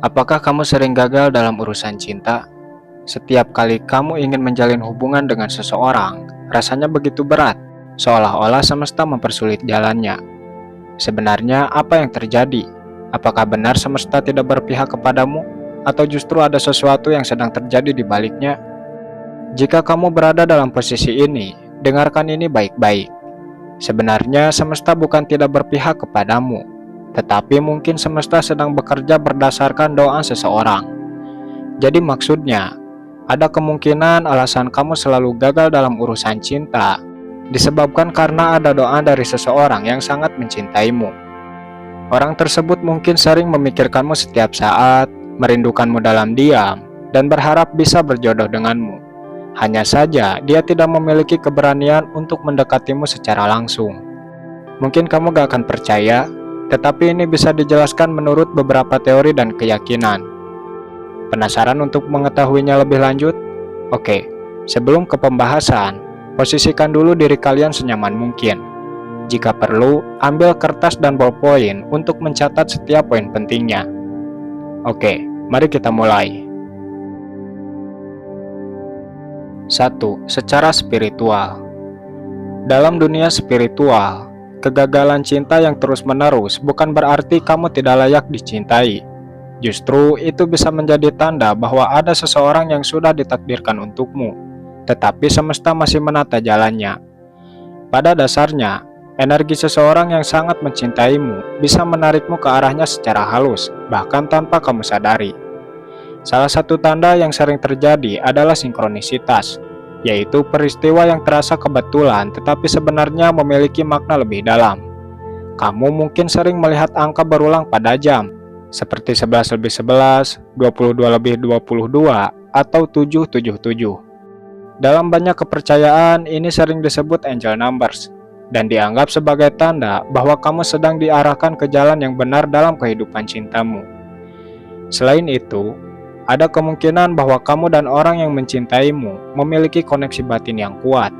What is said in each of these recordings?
Apakah kamu sering gagal dalam urusan cinta? Setiap kali kamu ingin menjalin hubungan dengan seseorang, rasanya begitu berat, seolah-olah semesta mempersulit jalannya. Sebenarnya apa yang terjadi? Apakah benar semesta tidak berpihak kepadamu? Atau justru ada sesuatu yang sedang terjadi di baliknya? Jika kamu berada dalam posisi ini, dengarkan ini baik-baik. Sebenarnya semesta bukan tidak berpihak kepadamu, tetapi mungkin semesta sedang bekerja berdasarkan doa seseorang. Jadi maksudnya, ada kemungkinan alasan kamu selalu gagal dalam urusan cinta disebabkan karena ada doa dari seseorang yang sangat mencintaimu. Orang tersebut mungkin sering memikirkanmu setiap saat, merindukanmu dalam diam, dan berharap bisa berjodoh denganmu. Hanya saja, dia tidak memiliki keberanian untuk mendekatimu secara langsung. Mungkin kamu gak akan percaya, tetapi ini bisa dijelaskan menurut beberapa teori dan keyakinan. Penasaran untuk mengetahuinya lebih lanjut? Oke, sebelum ke pembahasan, posisikan dulu diri kalian senyaman mungkin. Jika perlu, ambil kertas dan ballpoint untuk mencatat setiap poin pentingnya. Oke, mari kita mulai. 1. Secara spiritual. Dalam dunia spiritual, kegagalan cinta yang terus-menerus bukan berarti kamu tidak layak dicintai. Justru itu bisa menjadi tanda bahwa ada seseorang yang sudah ditakdirkan untukmu, tetapi semesta masih menata jalannya. Pada dasarnya, energi seseorang yang sangat mencintaimu bisa menarikmu ke arahnya secara halus, bahkan tanpa kamu sadari. Salah satu tanda yang sering terjadi adalah sinkronisitas, yaitu peristiwa yang terasa kebetulan tetapi sebenarnya memiliki makna lebih dalam. Kamu mungkin sering melihat angka berulang pada jam, seperti 11 lebih 11, 22 lebih 22, atau 777. Dalam banyak kepercayaan, ini sering disebut angel numbers, dan dianggap sebagai tanda bahwa kamu sedang diarahkan ke jalan yang benar dalam kehidupan cintamu. Selain itu, ada kemungkinan bahwa kamu dan orang yang mencintaimu memiliki koneksi batin yang kuat.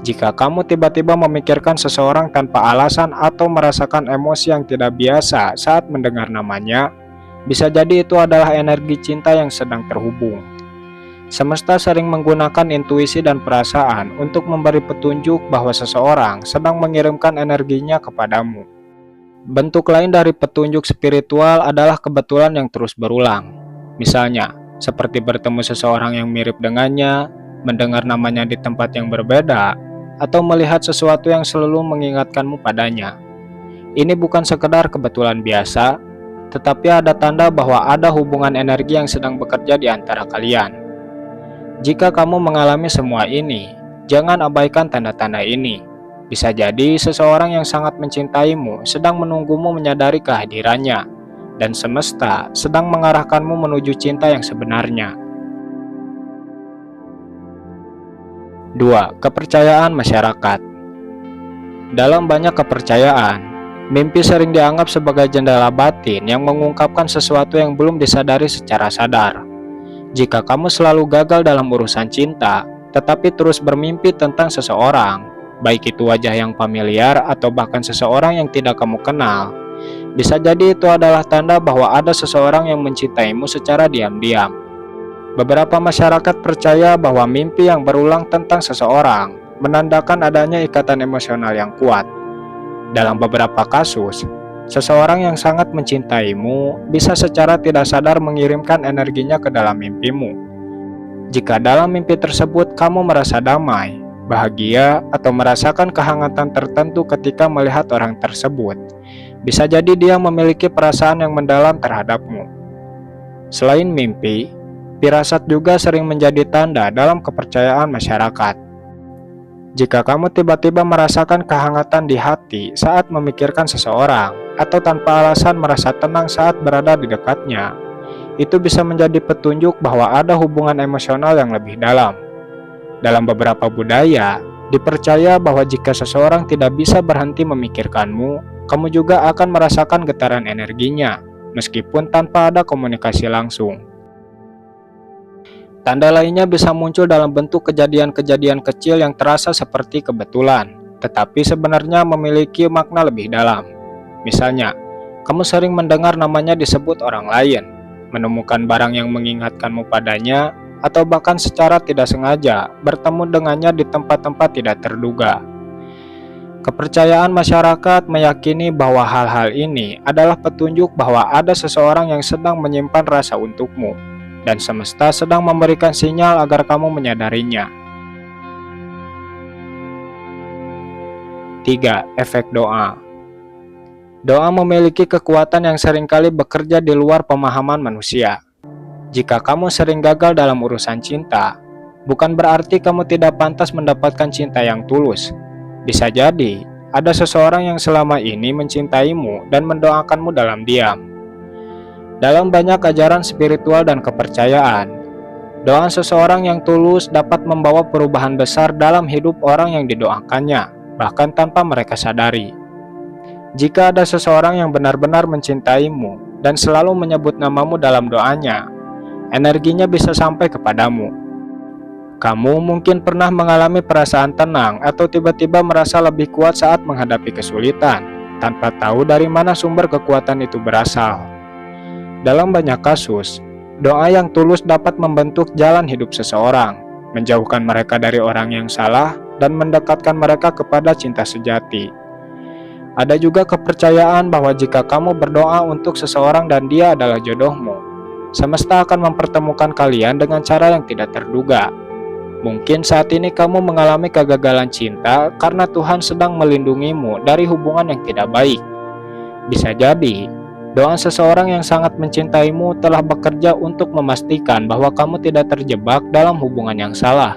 Jika kamu tiba-tiba memikirkan seseorang tanpa alasan atau merasakan emosi yang tidak biasa saat mendengar namanya, bisa jadi itu adalah energi cinta yang sedang terhubung. Semesta sering menggunakan intuisi dan perasaan untuk memberi petunjuk bahwa seseorang sedang mengirimkan energinya kepadamu. Bentuk lain dari petunjuk spiritual adalah kebetulan yang terus berulang. Misalnya, seperti bertemu seseorang yang mirip dengannya, mendengar namanya di tempat yang berbeda, atau melihat sesuatu yang selalu mengingatkanmu padanya. Ini bukan sekedar kebetulan biasa, tetapi ada tanda bahwa ada hubungan energi yang sedang bekerja di antara kalian. Jika kamu mengalami semua ini, jangan abaikan tanda-tanda ini. Bisa jadi seseorang yang sangat mencintaimu sedang menunggumu menyadari kehadirannya, dan semesta sedang mengarahkanmu menuju cinta yang sebenarnya. 2. Kepercayaan masyarakat. Dalam banyak kepercayaan, mimpi sering dianggap sebagai jendela batin yang mengungkapkan sesuatu yang belum disadari secara sadar. Jika kamu selalu gagal dalam urusan cinta, tetapi terus bermimpi tentang seseorang, baik itu wajah yang familiar atau bahkan seseorang yang tidak kamu kenal, bisa jadi itu adalah tanda bahwa ada seseorang yang mencintaimu secara diam-diam. Beberapa masyarakat percaya bahwa mimpi yang berulang tentang seseorang menandakan adanya ikatan emosional yang kuat. Dalam beberapa kasus, seseorang yang sangat mencintaimu bisa secara tidak sadar mengirimkan energinya ke dalam mimpimu. Jika dalam mimpi tersebut kamu merasa damai, bahagia, atau merasakan kehangatan tertentu ketika melihat orang tersebut, bisa jadi dia memiliki perasaan yang mendalam terhadapmu. Selain mimpi, firasat juga sering menjadi tanda dalam kepercayaan masyarakat. Jika kamu tiba-tiba merasakan kehangatan di hati saat memikirkan seseorang, atau tanpa alasan merasa tenang saat berada di dekatnya, itu bisa menjadi petunjuk bahwa ada hubungan emosional yang lebih dalam. Dalam beberapa budaya, dipercaya bahwa jika seseorang tidak bisa berhenti memikirkanmu, kamu juga akan merasakan getaran energinya, meskipun tanpa ada komunikasi langsung. Tanda lainnya bisa muncul dalam bentuk kejadian-kejadian kecil yang terasa seperti kebetulan, tetapi sebenarnya memiliki makna lebih dalam. Misalnya, kamu sering mendengar namanya disebut orang lain, menemukan barang yang mengingatkanmu padanya, atau bahkan secara tidak sengaja bertemu dengannya di tempat-tempat tidak terduga. Kepercayaan masyarakat meyakini bahwa hal-hal ini adalah petunjuk bahwa ada seseorang yang sedang menyimpan rasa untukmu, dan semesta sedang memberikan sinyal agar kamu menyadarinya. 3. Efek doa. Doa memiliki kekuatan yang seringkali bekerja di luar pemahaman manusia. Jika kamu sering gagal dalam urusan cinta, bukan berarti kamu tidak pantas mendapatkan cinta yang tulus. Bisa jadi, ada seseorang yang selama ini mencintaimu dan mendoakanmu dalam diam. Dalam banyak ajaran spiritual dan kepercayaan, doa seseorang yang tulus dapat membawa perubahan besar dalam hidup orang yang didoakannya, bahkan tanpa mereka sadari. Jika ada seseorang yang benar-benar mencintaimu dan selalu menyebut namamu dalam doanya, energinya bisa sampai kepadamu. Kamu mungkin pernah mengalami perasaan tenang atau tiba-tiba merasa lebih kuat saat menghadapi kesulitan, tanpa tahu dari mana sumber kekuatan itu berasal. Dalam banyak kasus, doa yang tulus dapat membentuk jalan hidup seseorang, menjauhkan mereka dari orang yang salah, dan mendekatkan mereka kepada cinta sejati. Ada juga kepercayaan bahwa jika kamu berdoa untuk seseorang dan dia adalah jodohmu, semesta akan mempertemukan kalian dengan cara yang tidak terduga. Mungkin saat ini kamu mengalami kegagalan cinta karena Tuhan sedang melindungimu dari hubungan yang tidak baik. Bisa jadi, doa seseorang yang sangat mencintaimu telah bekerja untuk memastikan bahwa kamu tidak terjebak dalam hubungan yang salah.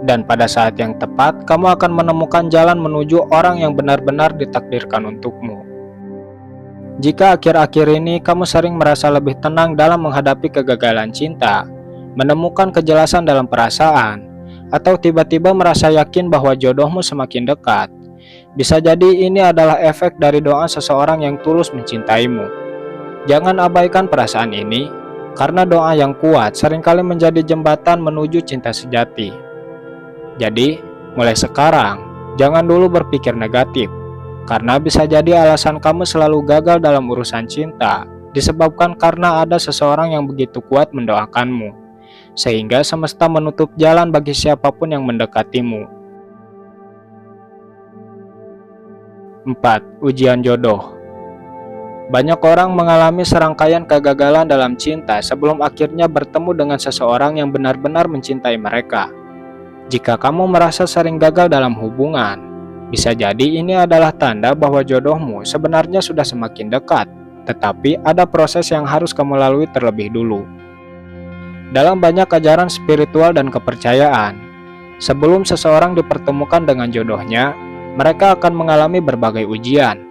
Dan pada saat yang tepat, kamu akan menemukan jalan menuju orang yang benar-benar ditakdirkan untukmu. Jika akhir-akhir ini kamu sering merasa lebih tenang dalam menghadapi kegagalan cinta, menemukan kejelasan dalam perasaan, atau tiba-tiba merasa yakin bahwa jodohmu semakin dekat, bisa jadi ini adalah efek dari doa seseorang yang tulus mencintaimu. Jangan abaikan perasaan ini, karena doa yang kuat seringkali menjadi jembatan menuju cinta sejati. Jadi, mulai sekarang, jangan dulu berpikir negatif, karena bisa jadi alasan kamu selalu gagal dalam urusan cinta disebabkan karena ada seseorang yang begitu kuat mendoakanmu, sehingga semesta menutup jalan bagi siapapun yang mendekatimu. 4. Ujian jodoh. Banyak orang mengalami serangkaian kegagalan dalam cinta sebelum akhirnya bertemu dengan seseorang yang benar-benar mencintai mereka. Jika kamu merasa sering gagal dalam hubungan, bisa jadi ini adalah tanda bahwa jodohmu sebenarnya sudah semakin dekat, tetapi ada proses yang harus kamu lalui terlebih dulu. Dalam banyak ajaran spiritual dan kepercayaan, sebelum seseorang dipertemukan dengan jodohnya, mereka akan mengalami berbagai ujian.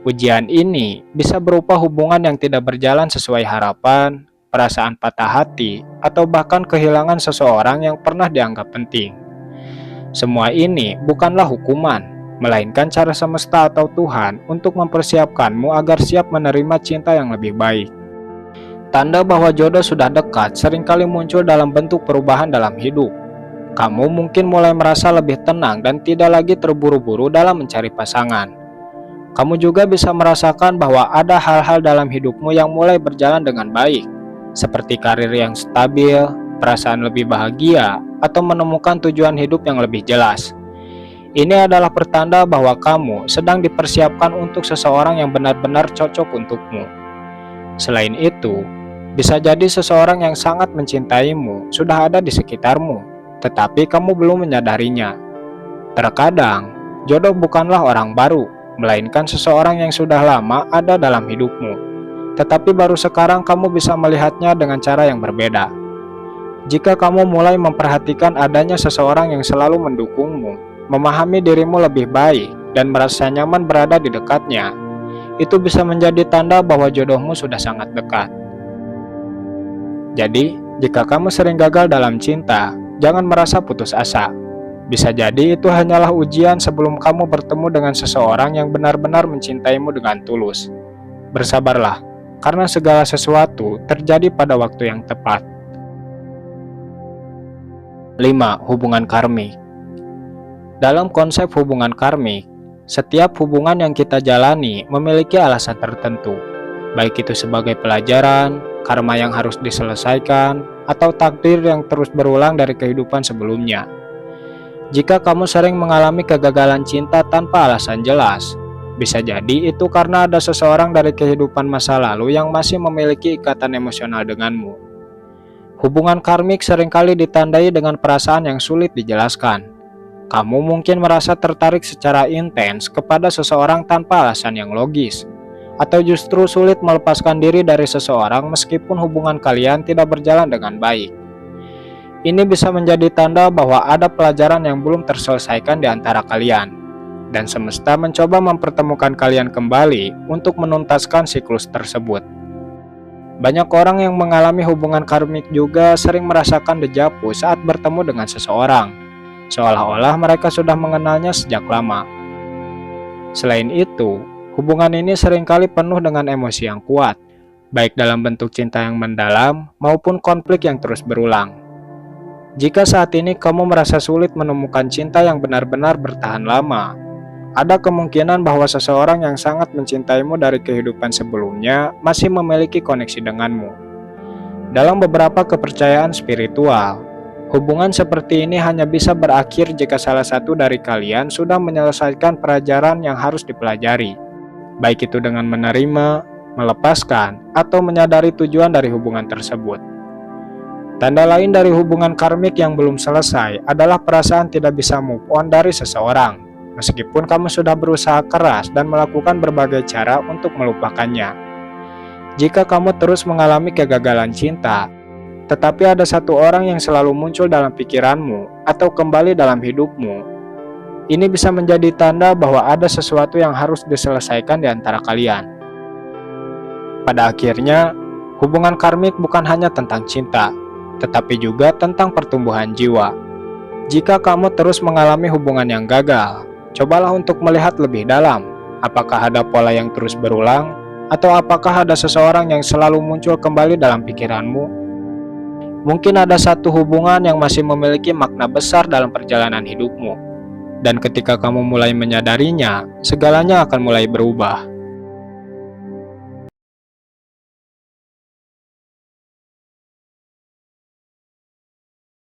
Ujian ini bisa berupa hubungan yang tidak berjalan sesuai harapan, perasaan patah hati, atau bahkan kehilangan seseorang yang pernah dianggap penting. Semua ini bukanlah hukuman, melainkan cara semesta atau Tuhan untuk mempersiapkanmu agar siap menerima cinta yang lebih baik. Tanda bahwa jodoh sudah dekat seringkali muncul dalam bentuk perubahan dalam hidup. Kamu mungkin mulai merasa lebih tenang dan tidak lagi terburu-buru dalam mencari pasangan. Kamu juga bisa merasakan bahwa ada hal-hal dalam hidupmu yang mulai berjalan dengan baik, seperti karir yang stabil, perasaan lebih bahagia, atau menemukan tujuan hidup yang lebih jelas. Ini adalah pertanda bahwa kamu sedang dipersiapkan untuk seseorang yang benar-benar cocok untukmu. Selain itu, bisa jadi seseorang yang sangat mencintaimu sudah ada di sekitarmu, tetapi kamu belum menyadarinya. Terkadang, jodoh bukanlah orang baru, melainkan seseorang yang sudah lama ada dalam hidupmu. Tetapi baru sekarang kamu bisa melihatnya dengan cara yang berbeda. Jika kamu mulai memperhatikan adanya seseorang yang selalu mendukungmu, memahami dirimu lebih baik, dan merasa nyaman berada di dekatnya, itu bisa menjadi tanda bahwa jodohmu sudah sangat dekat. Jadi, jika kamu sering gagal dalam cinta, jangan merasa putus asa. Bisa jadi itu hanyalah ujian sebelum kamu bertemu dengan seseorang yang benar-benar mencintaimu dengan tulus. Bersabarlah, karena segala sesuatu terjadi pada waktu yang tepat. 5. Hubungan karmik. Dalam konsep hubungan karmik, setiap hubungan yang kita jalani memiliki alasan tertentu, baik itu sebagai pelajaran, karma yang harus diselesaikan, atau takdir yang terus berulang dari kehidupan sebelumnya. Jika kamu sering mengalami kegagalan cinta tanpa alasan jelas, bisa jadi itu karena ada seseorang dari kehidupan masa lalu yang masih memiliki ikatan emosional denganmu. Hubungan karmik seringkali ditandai dengan perasaan yang sulit dijelaskan. Kamu mungkin merasa tertarik secara intens kepada seseorang tanpa alasan yang logis, atau justru sulit melepaskan diri dari seseorang meskipun hubungan kalian tidak berjalan dengan baik. Ini bisa menjadi tanda bahwa ada pelajaran yang belum terselesaikan di antara kalian, dan semesta mencoba mempertemukan kalian kembali untuk menuntaskan siklus tersebut. Banyak orang yang mengalami hubungan karmik juga sering merasakan dejavu saat bertemu dengan seseorang, seolah-olah mereka sudah mengenalnya sejak lama. Selain itu, hubungan ini seringkali penuh dengan emosi yang kuat, baik dalam bentuk cinta yang mendalam maupun konflik yang terus berulang. Jika saat ini kamu merasa sulit menemukan cinta yang benar-benar bertahan lama, ada kemungkinan bahwa seseorang yang sangat mencintaimu dari kehidupan sebelumnya masih memiliki koneksi denganmu. Dalam beberapa kepercayaan spiritual, hubungan seperti ini hanya bisa berakhir jika salah satu dari kalian sudah menyelesaikan pelajaran yang harus dipelajari, baik itu dengan menerima, melepaskan, atau menyadari tujuan dari hubungan tersebut. Tanda lain dari hubungan karmik yang belum selesai adalah perasaan tidak bisa move on dari seseorang, meskipun kamu sudah berusaha keras dan melakukan berbagai cara untuk melupakannya. Jika kamu terus mengalami kegagalan cinta, tetapi ada satu orang yang selalu muncul dalam pikiranmu atau kembali dalam hidupmu, ini bisa menjadi tanda bahwa ada sesuatu yang harus diselesaikan di antara kalian. Pada akhirnya, hubungan karmik bukan hanya tentang cinta, tetapi juga tentang pertumbuhan jiwa. Jika kamu terus mengalami hubungan yang gagal, cobalah untuk melihat lebih dalam, apakah ada pola yang terus berulang, atau apakah ada seseorang yang selalu muncul kembali dalam pikiranmu. Mungkin ada satu hubungan yang masih memiliki makna besar dalam perjalanan hidupmu, dan ketika kamu mulai menyadarinya, segalanya akan mulai berubah.